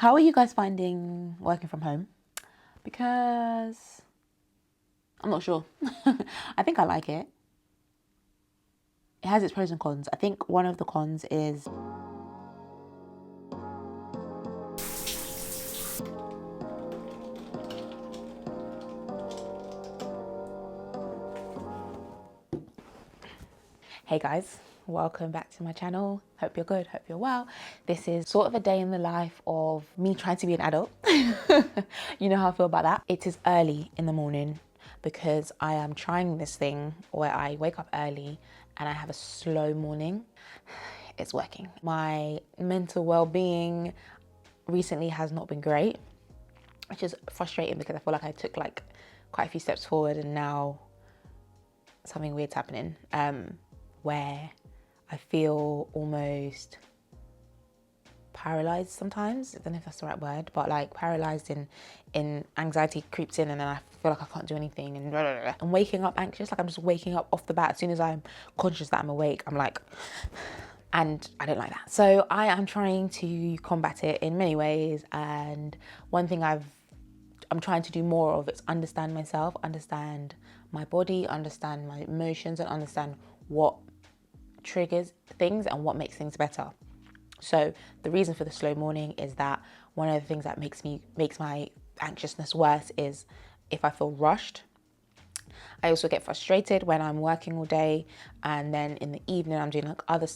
How are you guys finding working from home? Because I'm not sure. I think I like it. It has its pros and cons. I think one of the cons is hey guys, welcome back to my channel. Hope you're good, hope you're well. This is sort of a day in the life of me trying to be an adult. You know how I feel about that. It is early in the morning because I am trying this thing where I wake up early and I have a slow morning. It's working. My mental well-being recently has not been great, which is frustrating because I feel like I took like quite a few steps forward and now something weird's happening. Where I feel almost paralyzed sometimes. I don't know if that's the right word, but like paralyzed in anxiety creeps in and then I feel like I can't do anything and blah, blah, blah. I'm waking up anxious, like I'm just waking up off the bat. As soon as I'm conscious that I'm awake, I'm like, and I don't like that. So I am trying to combat it in many ways, and one thing I'm trying to do more of is understand myself, understand my body, understand my emotions, and understand what triggers things and what makes things better. So the reason for the slow morning is that one of the things that makes my anxiousness worse is if I feel rushed. I also get frustrated when I'm working all day and then in the evening I'm doing like other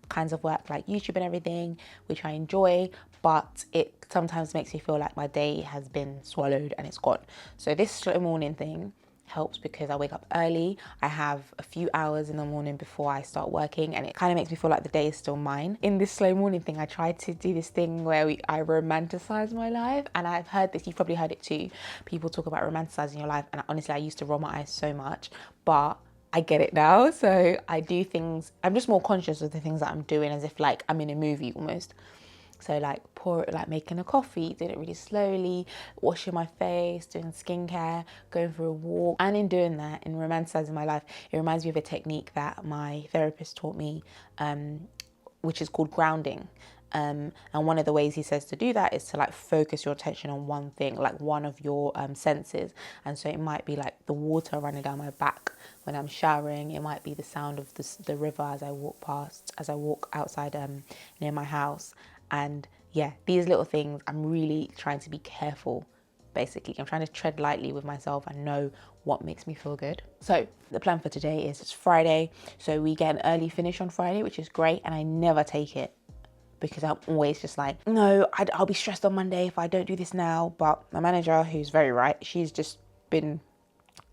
kinds of work like YouTube and everything, which I enjoy, but it sometimes makes me feel like my day has been swallowed and it's gone. So this slow morning thing helps because I wake up early. I have a few hours in the morning before I start working and it kind of makes me feel like the day is still mine. In this slow morning thing, I try to do this thing where I romanticize my life, and I've heard this, you've probably heard it too. People talk about romanticizing your life, and honestly, I used to roll my eyes so much, but I get it now. So I do things, I'm just more conscious of the things that I'm doing as if like I'm in a movie almost. So like making a coffee, doing it really slowly, washing my face, doing skincare, going for a walk. And in doing that, in romanticizing my life, it reminds me of a technique that my therapist taught me, which is called grounding. And one of the ways he says to do that is to like focus your attention on one thing, like one of your senses. And so it might be like the water running down my back when I'm showering. It might be the sound of the river as I walk outside near my house. And yeah, these little things, I'm really trying to be careful. Basically, I'm trying to tread lightly with myself and know what makes me feel good. So the plan for today is it's Friday. So we get an early finish on Friday, which is great. And I never take it because I'm always just like, no, I'll be stressed on Monday if I don't do this now. But my manager, who's very right, she's just been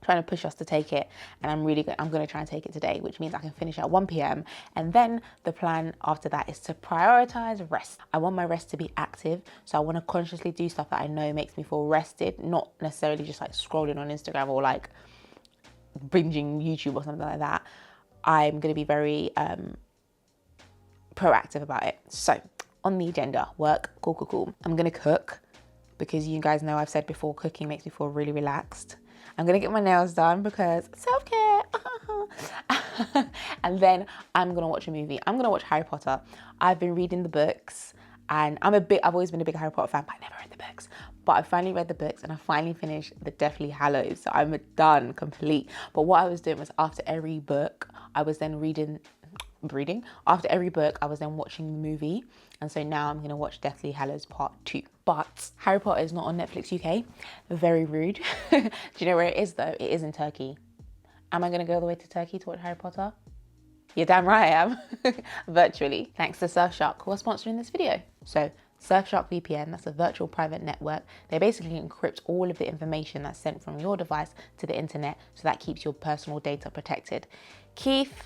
trying to push us to take it, and I'm going to try and take it today, which means I can finish at 1 p.m. and then the plan after that is to prioritize rest. I want my rest to be active, so I want to consciously do stuff that I know makes me feel rested, not necessarily just like scrolling on Instagram or like binging YouTube or something like that. I'm going to be very proactive about it. So on the agenda, work, cool. I'm going to cook because you guys know I've said before, cooking makes me feel really relaxed. I'm gonna get my nails done because self-care. And then I'm gonna watch a movie. I'm gonna watch Harry Potter. I've been reading the books and I've always been a big Harry Potter fan, but I never read the books. But I finally read the books and I finally finished the Deathly Hallows. So I'm done, complete. But what I was doing was after every book, I was then reading. After every book, I was then watching the movie. And so now I'm going to watch Deathly Hallows Part 2. But Harry Potter is not on Netflix UK. Very rude. Do you know where it is though? It is in Turkey. Am I going to go all the way to Turkey to watch Harry Potter? You're damn right I am. Virtually. Thanks to Surfshark who are sponsoring this video. So Surfshark VPN, that's a virtual private network. They basically encrypt all of the information that's sent from your device to the internet, so that keeps your personal data protected. Keith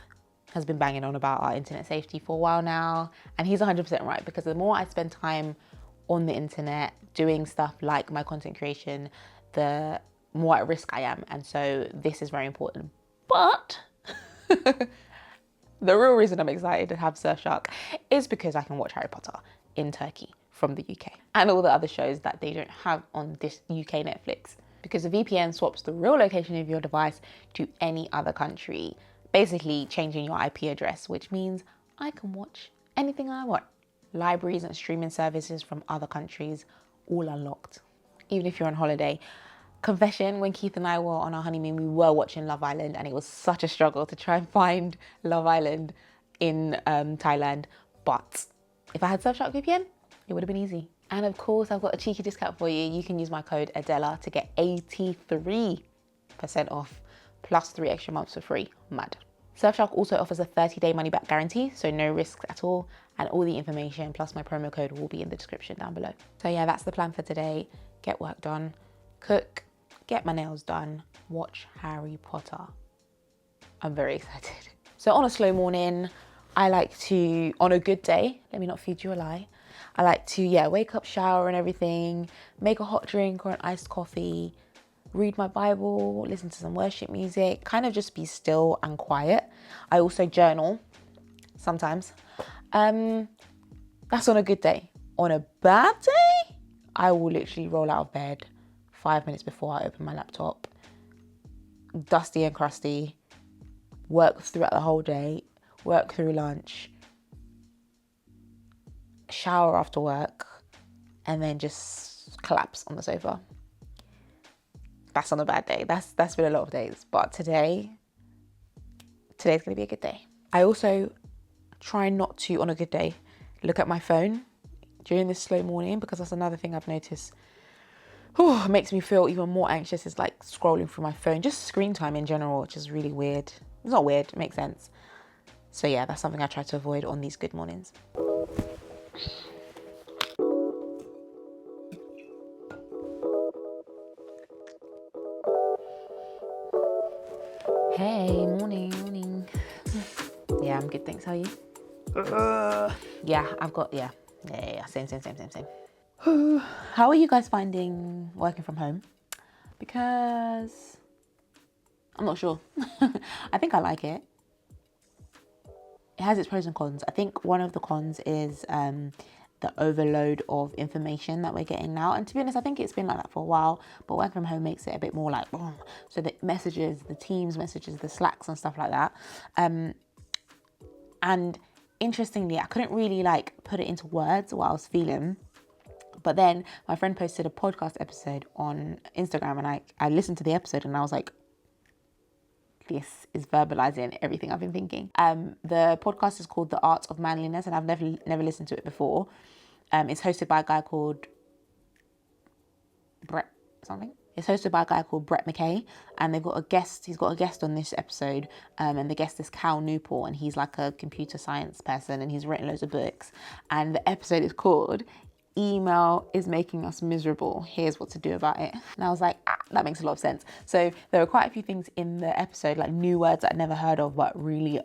has been banging on about our internet safety for a while now, and he's 100% right, because the more I spend time on the internet doing stuff like my content creation, the more at risk I am, and so this is very important. But the real reason I'm excited to have Surfshark is because I can watch Harry Potter in Turkey from the UK and all the other shows that they don't have on this UK Netflix, because the VPN swaps the real location of your device to any other country, basically changing your IP address, which means I can watch anything I want. libraries and streaming services from other countries, all unlocked. Even if you're on holiday. Confession, when Keith and I were on our honeymoon, we were watching Love Island, and it was such a struggle to try and find Love Island in Thailand. But if I had Surfshark VPN, it would have been easy. And of course, I've got a cheeky discount for you. You can use my code Adella to get 83% off, plus 3 extra months for free. Mad. Surfshark also offers a 30-day money-back guarantee, so no risks at all. And all the information plus my promo code will be in the description down below. So yeah, that's the plan for today. Get work done, cook, get my nails done, watch Harry Potter. I'm very excited. So on a slow morning, I like to, on a good day, let me not feed you a lie, I like to, wake up, shower and everything, make a hot drink or an iced coffee, read my Bible, listen to some worship music, kind of just be still and quiet. I also journal sometimes. That's on a good day. On a bad day, I will literally roll out of bed 5 minutes before I open my laptop, dusty and crusty, work throughout the whole day, work through lunch, shower after work, and then just collapse on the sofa. That's on a bad day. That's been a lot of days. But today's gonna be a good day. I also try not to, on a good day, look at my phone during this slow morning, because that's another thing I've noticed makes me feel even more anxious, is like scrolling through my phone, just screen time in general, which is really weird. It's not weird, it makes sense. So yeah, that's something I try to avoid on these good mornings. Hey, morning. Yeah, I'm good, thanks. How are you? Same. How are you guys finding working from home? Because I'm not sure. I think I like it. It has its pros and cons. I think one of the cons is the overload of information that we're getting now. And to be honest, I think it's been like that for a while, but working from home makes it a bit more like, so the messages, the Teams messages, the Slacks and stuff like that. And interestingly, I couldn't really like put it into words what I was feeling. But then my friend posted a podcast episode on Instagram, and I listened to the episode and I was like, this is verbalizing everything I've been thinking. The podcast is called The Art of Manliness, and I've never listened to it before. It's hosted by a guy called Brett McKay, and they've got a guest. He's got a guest on this episode, and the guest is Cal Newport, and he's like a computer science person, and he's written loads of books. And the episode is called "Email is Making Us Miserable. Here's what to do about it." And I was like, that makes a lot of sense. So there were quite a few things in the episode, like new words that I'd never heard of, but really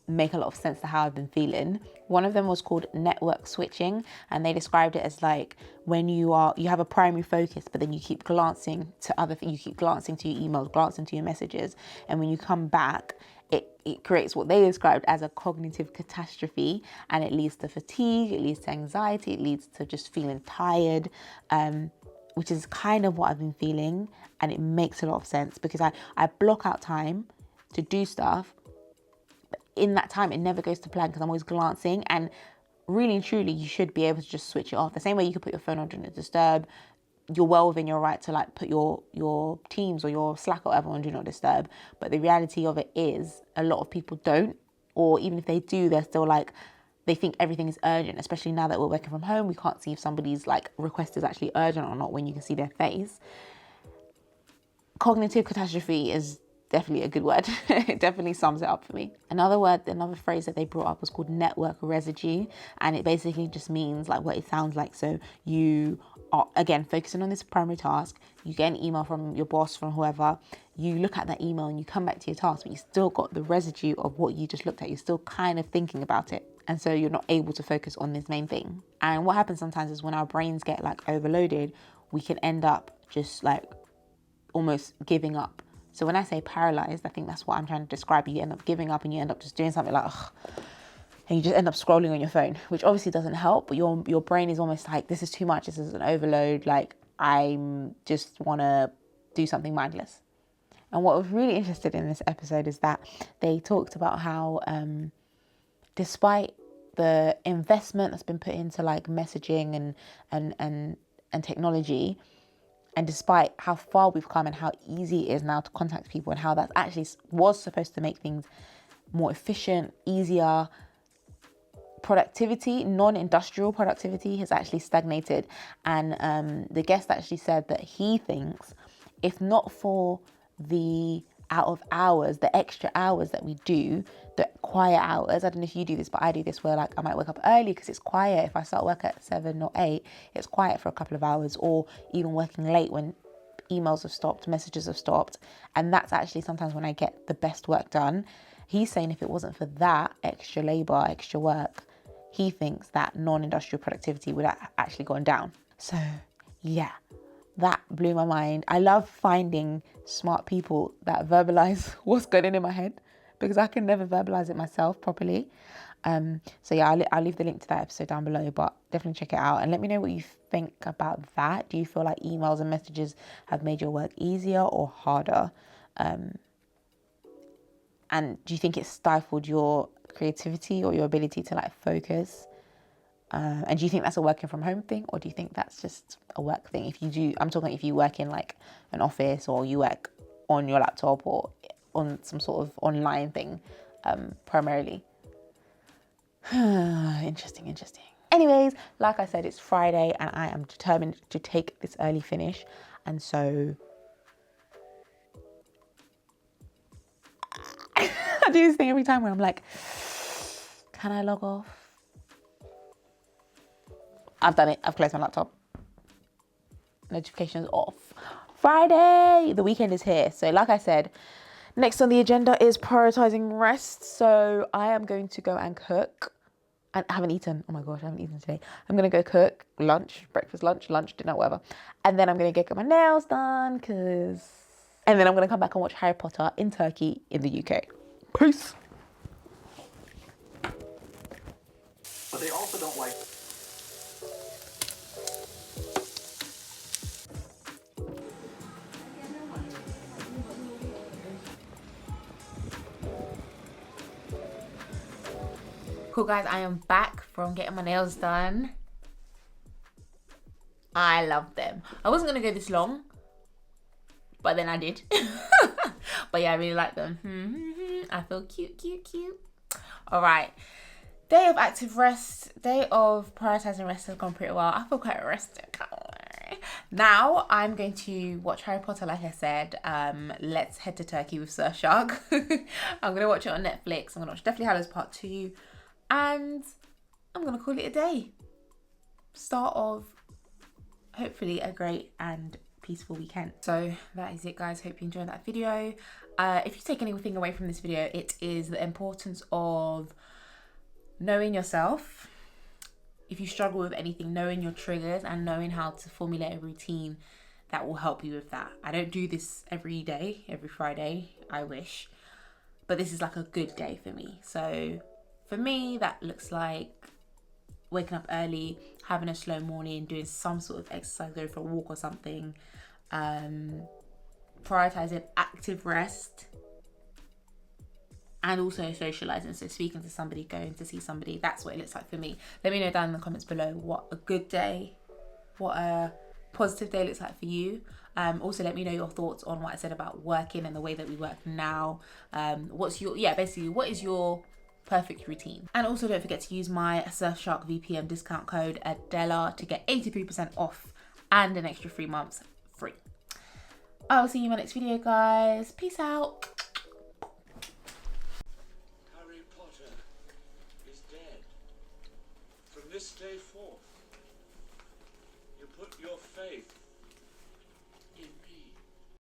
make a lot of sense to how I've been feeling. One of them was called network switching, and they described it as like when you have a primary focus, but then you keep glancing to other things, you keep glancing to your emails, glancing to your messages, and when you come back, it creates what they described as a cognitive catastrophe, and it leads to fatigue, it leads to anxiety, it leads to just feeling tired, which is kind of what I've been feeling, and it makes a lot of sense because I block out time to do stuff. In that time, it never goes to plan because I'm always glancing, and really and truly, you should be able to just switch it off. The same way you could put your phone on Do Not Disturb, you're well within your right to like put your Teams or your Slack or whatever on Do Not Disturb. But the reality of it is a lot of people don't, or even if they do, they're still like, they think everything is urgent, especially now that we're working from home. We can't see if somebody's like request is actually urgent or not when you can see their face. Cognitive catastrophe is definitely a good word. It definitely sums it up for me. Another phrase that they brought up was called network residue, and it basically just means like what it sounds like. So you are, again, focusing on this primary task, you get an email from your boss, from whoever, you look at that email and you come back to your task, but you still got the residue of what you just looked at. You're still kind of thinking about it. And so you're not able to focus on this main thing. And what happens sometimes is when our brains get like overloaded, we can end up just like almost giving up. So when I say paralyzed, I think that's what I'm trying to describe. You end up giving up and you end up just doing something like, ugh, and you just end up scrolling on your phone, which obviously doesn't help, but your brain is almost like, this is too much, this is an overload, like I just want to do something mindless. And what was really interesting in this episode is that they talked about how despite the investment that's been put into like messaging and technology, and despite how far we've come and how easy it is now to contact people, and how that actually was supposed to make things more efficient, easier, productivity, non-industrial productivity has actually stagnated. And the guest actually said that he thinks if not for the out of hours, the extra hours that we do, the quiet hours, I don't know if you do this, but I do this where like I might wake up early because it's quiet. If I start work at 7 or 8, it's quiet for a couple of hours, or even working late when emails have stopped, messages have stopped. And that's actually sometimes when I get the best work done. He's saying if it wasn't for that extra labor, extra work, he thinks that non-industrial productivity would actually gone down. So yeah, that blew my mind. I love finding smart people that verbalize what's going on in my head, because I can never verbalize it myself properly. So yeah, I'll leave the link to that episode down below, but definitely check it out and let me know what you think about that. Do you feel like emails and messages have made your work easier or harder? And do you think it stifled your creativity or your ability to like focus? And do you think that's a working from home thing, or do you think that's just a work thing? If you do, I'm talking if you work in like an office, or you work on your laptop or on some sort of online thing, primarily. Interesting. Anyways, like I said, it's Friday and I am determined to take this early finish. And so I do this thing every time where I'm like, can I log off? I've done it. I've closed my laptop. Notifications off. Friday. The weekend is here. So like I said, next on the agenda is prioritizing rest. So I am going to go and cook. And I haven't eaten. Oh my gosh, I haven't eaten today. I'm going to go cook lunch, breakfast, lunch, dinner, whatever. And then I'm going to get my nails done and then I'm going to come back and watch Harry Potter in Turkey in the UK. Peace. But they also don't like... Cool guys, I am back from getting my nails done. I love them. I wasn't going to go this long, but then I did. But yeah, I really like them. I feel cute. All right. Day of active rest, day of prioritizing rest has gone pretty well. I feel quite rested. Now I'm going to watch Harry Potter, like I said. Let's head to Turkey with Surfshark. I'm going to watch it on Netflix. I'm going to watch Deathly Hallows Part 2. And I'm going to call it a day. Start of hopefully a great and peaceful weekend. So that is it guys. Hope you enjoyed that video. If you take anything away from this video, it is the importance of knowing yourself. If you struggle with anything, knowing your triggers and knowing how to formulate a routine that will help you with that. I don't do this every day, every Friday, I wish. But this is like a good day for me. So for me, that looks like waking up early, having a slow morning, doing some sort of exercise, going for a walk or something, prioritizing active rest, and also socializing. So speaking to somebody, going to see somebody, that's what it looks like for me. Let me know down in the comments below what a good day, what a positive day looks like for you. Also let me know your thoughts on what I said about working and the way that we work now. What is your perfect routine? And also don't forget to use my Surfshark VPN discount code Adella to get 83% off and an extra 3 months free. I'll see you in my next video guys. Peace out. Harry Potter is dead. From this day forth,